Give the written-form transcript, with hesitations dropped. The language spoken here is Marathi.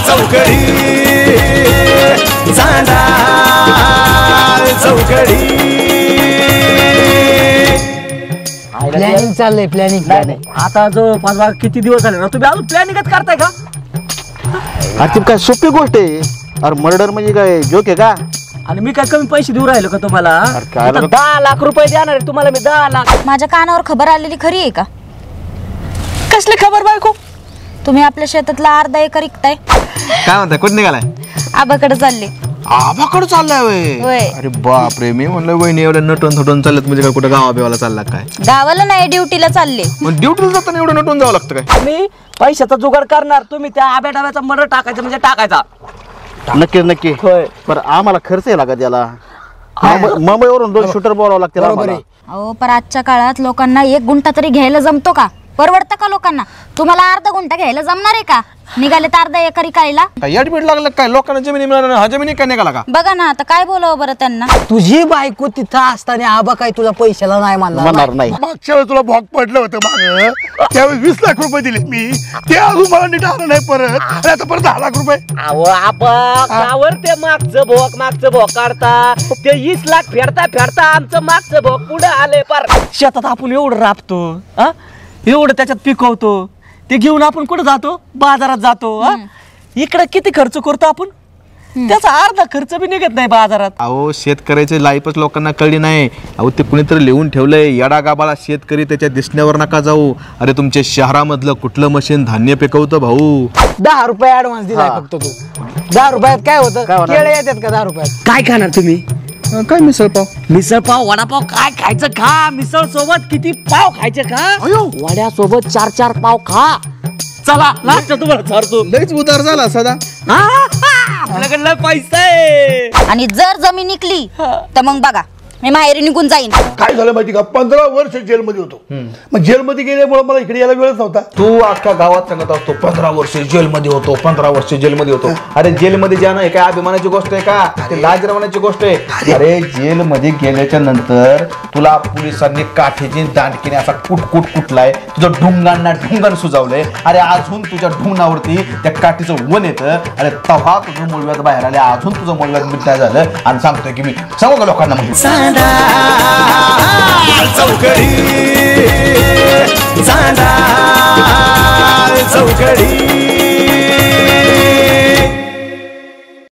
चौकडी चांडाळ चौकडी प्लॅनिंग चाललंय प्लॅनिंग आता जो 5 किती दिवस झाले ना तुम्ही अजून प्लॅनिंगच करताय का? अरे काय सोपी गोष्ट आहे. अरे मर्डर म्हणजे काय जोक आहे का? आणि मी काय कमी पैसे देऊ राहिलो का तुम्हाला? काय आता 10 लाख रुपये देणार आहे तुम्हाला मी 10 लाख. माझ्या कानावर खबर आलेली खरी आहे का? कसली खबर बायको? तुम्ही आपल्या शेतातला अर्धा एकर विकताय. काय म्हणताय कुठे निघालाय? आबाकडे चालले. आबाकडे चाललाय होय. अरे बापरे मी म्हणलं वहिनी एवढ्या नटून थटून चालत म्हणजे काय कुठं गावा बिवाला चालला काय? गावाला नाही ड्युटीला चालले. मग ड्युटीला जाताना एवढं नटून जावं लागतं काय? मी पैशाचा जुगाड करणार तुम्ही त्या आब्या डाब्याचा मर्डर टाकायचा म्हणजे टाकायचा. नक्की नक्की होय. बरं आम्हाला खर्च आहे लागत याला. मुंबईवरून 2 शूटर बोलावं लागतील आम्हाला. अहो पण आजच्या काळात लोकांना 1 गुंठा तरी घ्यायला जमतो का? परवडतं का लोकांना? तुम्हाला अर्धा गुंठा घ्यायला जमणार आहे का? निघाले तर अर्धा एकर इकायला. काय ऍडमिट लागलं काय? लोकांना जमिनी मिळाल्या हा जमिनी काय निघाला का? बघा ना आता काय बोलावं बरं त्यांना. तुझी बायको तिथं असताना आबा काय तुला पैशाला नाही म्हणणार नाही. मागच्या वेळेस तुला भोग पडलं होतं माग त्यावेळेस 20 लाख रुपये दिले मी. ते अजून मला नीट आलं नाही परत. आणि आता परत 10 लाख रुपये. अहो आपावर ते मागचं भोग काढता ते 20 लाख फेडता फेडता आमचं मागचं भोग पुढे आले पार. शेतात आपण एवढं राबतो एवढं त्याच्यात पिकवतो ते घेऊन आपण कुठे जातो? बाजारात जातो. इकडे किती खर्च करतो आपण? त्याचा अर्धा खर्च बी निघत नाही बाजारात. अहो शेतकऱ्याची लाईफच लोकांना कळली नाही. अहो ते कुणीतरी लिहून ठेवलंय येडा गाबाला शेतकरी त्याच्या दिसण्यावर नका जाऊ. अरे तुमच्या शहरामधलं कुठलं मशीन धान्य पिकवतं भाऊ? 10 रुपये ऍडव्हान्स दिलाय फक्त तू. 10 रुपयात काय होतं? केळे येतात का 10 रुपयात? काय खाणार तुम्ही? काय मिसळ पाव वडापाव काय खायचं खा. मिसळ सोबत किती पाव खायचे खा. वड्यासोबत 4 पाव खा. चला लास्ट तुम्हाला चारतो. लईच उदार झाला सदा. आपल्याकडे पैसा आहे. आणि जर जमीन निकली तर मग बघा मी माहेरी निघून जाईन. काय झालं माहिती का? 15 वर्ष जेलमध्ये होतो. मग जेलमध्ये गेल्यामुळे मला इकडे यायला वेळच नव्हता. तू अख्खा गावात सांगत असतो 15 वर्ष जेलमध्ये होतो 15 वर्ष जेलमध्ये होतो. अरे जेलमध्ये जाणं हे काय अभिमानाची गोष्ट आहे का? ते लाजरवानाची गोष्ट आहे. अरे जेलमध्ये गेल्याच्या नंतर तुला पोलिसांनी काठीची दांडकीने असा कुटलाय. तुझं ढुंगण सुजावलंय. अरे अजून तुझ्या ढुंगणावरती त्या काठीचं वन येतं. अरे तव्हा तुझं मूळव्याध बाहेर आले. अजून तुझं मूळव्याध मिटणार झालं आणि सांगतोय की मी सांगू का लोकांना म्हणजे चौकडी चांडाळ चौकडी